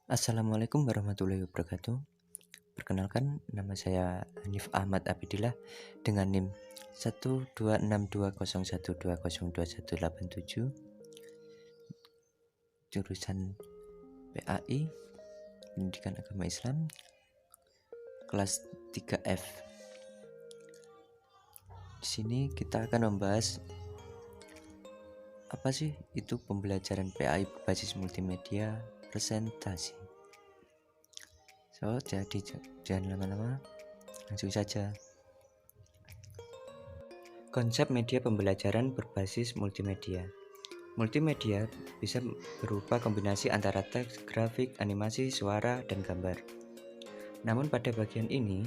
Assalamualaikum warahmatullahi wabarakatuh. Perkenalkan, nama saya Hanif Ahmad Abidillah dengan NIM 12620120127, jurusan PAI, Pendidikan Agama Islam, kelas 3F. Di sini kita akan membahas apa sih itu pembelajaran PAI berbasis multimedia presentasi. Jadi jangan lama-lama, langsung saja. Konsep media pembelajaran berbasis multimedia. Multimedia bisa berupa kombinasi antara teks, grafik, animasi, suara, dan gambar. Namun pada bagian ini,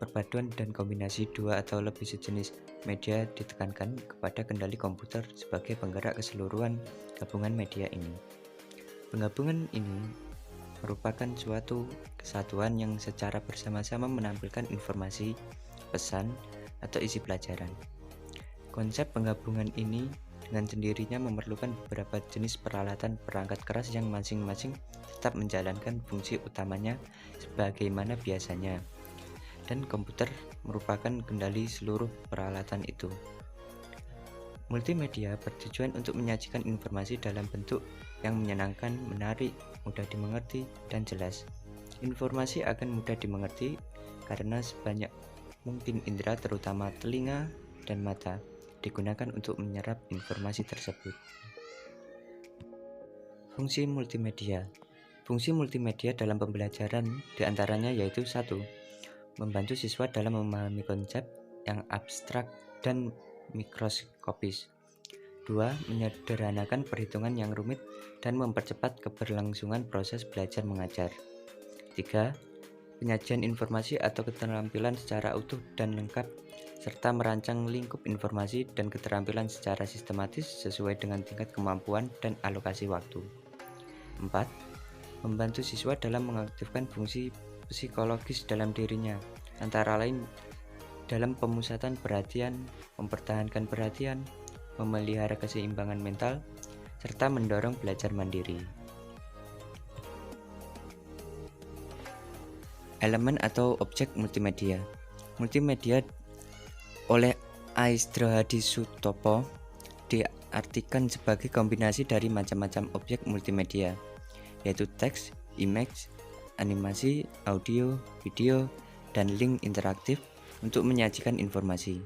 perpaduan dan kombinasi dua atau lebih sejenis media ditekankan kepada kendali komputer sebagai penggerak keseluruhan gabungan media ini. Penggabungan ini merupakan suatu kesatuan yang secara bersama-sama menampilkan informasi, pesan, atau isi pelajaran. Konsep penggabungan ini dengan sendirinya memerlukan beberapa jenis peralatan perangkat keras yang masing-masing tetap menjalankan fungsi utamanya sebagaimana biasanya, dan komputer merupakan kendali seluruh peralatan itu. Multimedia bertujuan untuk menyajikan informasi dalam bentuk yang menyenangkan, menarik, mudah dimengerti, dan jelas. Informasi akan mudah dimengerti karena sebanyak mungkin indera, terutama telinga dan mata, digunakan untuk menyerap informasi tersebut. Fungsi multimedia. Fungsi multimedia dalam pembelajaran diantaranya yaitu 1. Membantu siswa dalam memahami konsep yang abstrak dan mikroskopis. 2. Menyederhanakan perhitungan yang rumit dan mempercepat keberlangsungan proses belajar mengajar. 3. Penyajian informasi atau keterampilan secara utuh dan lengkap, serta merancang lingkup informasi dan keterampilan secara sistematis sesuai dengan tingkat kemampuan dan alokasi waktu. 4. Membantu siswa dalam mengaktifkan fungsi psikologis dalam dirinya, antara lain dalam pemusatan perhatian, mempertahankan perhatian, memelihara keseimbangan mental, serta mendorong belajar mandiri. Elemen atau objek multimedia. Multimedia oleh Aistra Hadisutopo diartikan sebagai kombinasi dari macam-macam objek multimedia, yaitu teks, image, animasi, audio, video, dan link interaktif untuk menyajikan informasi.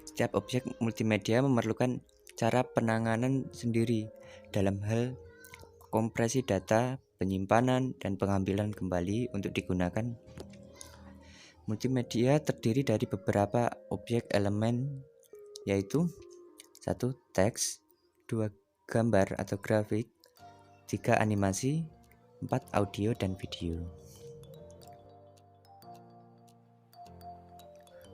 Setiap objek multimedia memerlukan cara penanganan sendiri dalam hal kompresi data, penyimpanan, dan pengambilan kembali untuk digunakan. Multimedia terdiri dari beberapa objek elemen, yaitu 1. Teks, 2. Gambar atau grafik, 3. Animasi, 4. Audio dan video.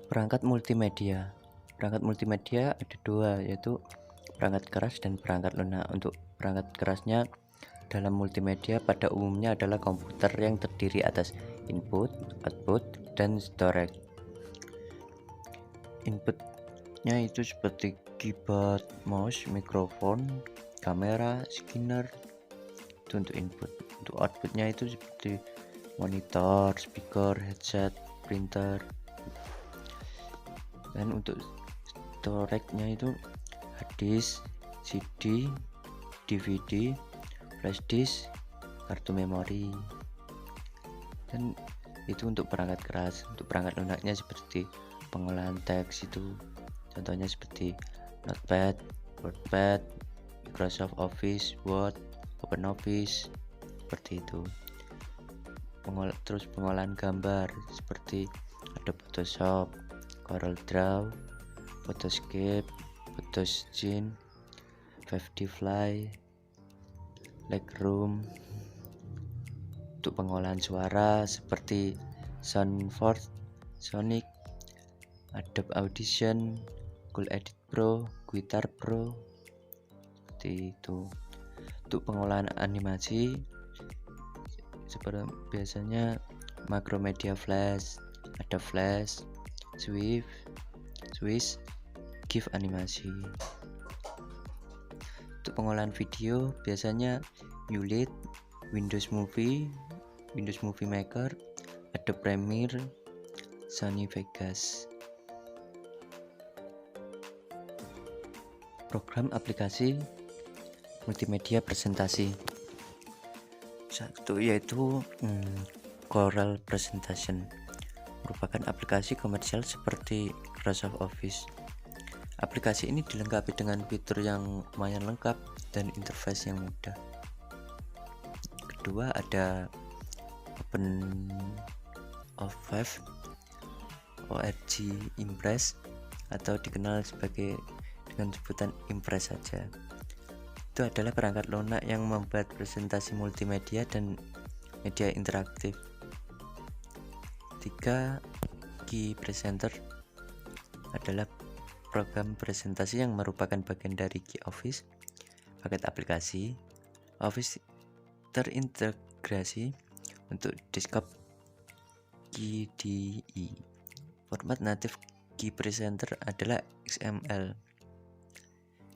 Perangkat multimedia. Perangkat multimedia ada dua, yaitu perangkat keras dan perangkat lunak. Untuk perangkat kerasnya dalam multimedia pada umumnya adalah komputer yang terdiri atas input, output, dan storage. Inputnya itu seperti keyboard, mouse, mikrofon, kamera, scanner, itu untuk input. Untuk outputnya itu seperti monitor, speaker, headset, printer. Dan untuk storage-nya itu hard disk, CD, DVD, flash disk, kartu memori. Dan itu untuk perangkat keras. Untuk perangkat lunaknya seperti pengolahan teks, itu contohnya seperti Notepad, WordPad, Microsoft Office, Word, OpenOffice, seperti itu. Terus pengolahan gambar seperti Adobe Photoshop, CorelDRAW, Photoscape, Photosgene, 5D Fly, Lightroom. Untuk pengolahan suara seperti Soundforge, Sonic, Adobe Audition, Cool Edit Pro, Guitar Pro, seperti itu. Untuk pengolahan animasi seperti biasanya Macromedia Flash, ada Flash, Swiss, GIF animasi. Untuk pengolahan video biasanya Ulit, Windows Movie, Windows Movie Maker, Adobe Premiere, Sony Vegas. Program aplikasi multimedia presentasi. Satu yaitu Corel Presentation, merupakan aplikasi komersial seperti Microsoft Office. Aplikasi ini dilengkapi dengan fitur yang lumayan lengkap dan interface yang mudah. Kedua ada OpenOffice org Impress, atau dikenal sebagai dengan sebutan Impress saja. Itu adalah perangkat lunak yang membuat presentasi multimedia dan media interaktif. 3. Key Presenter adalah program presentasi yang merupakan bagian dari Key Office, paket aplikasi Office terintegrasi untuk desktop KDE. Format natif Key Presenter adalah XML.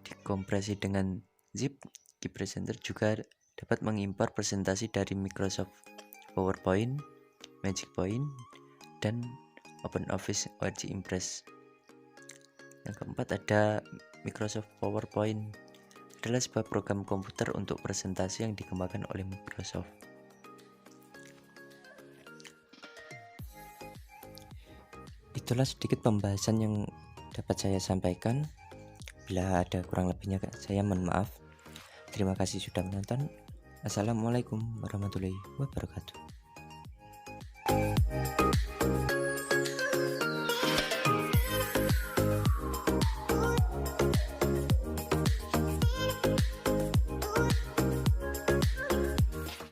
Dikompresi dengan zip, Key Presenter juga dapat mengimpor presentasi dari Microsoft PowerPoint, Magic Point, dan OpenOffice org Impress. Yang keempat ada Microsoft PowerPoint, adalah sebuah program komputer untuk presentasi yang dikembangkan oleh Microsoft. Itulah sedikit pembahasan yang dapat saya sampaikan. Bila ada kurang lebihnya saya mohon maaf. Terima kasih sudah menonton. Assalamualaikum warahmatullahi wabarakatuh.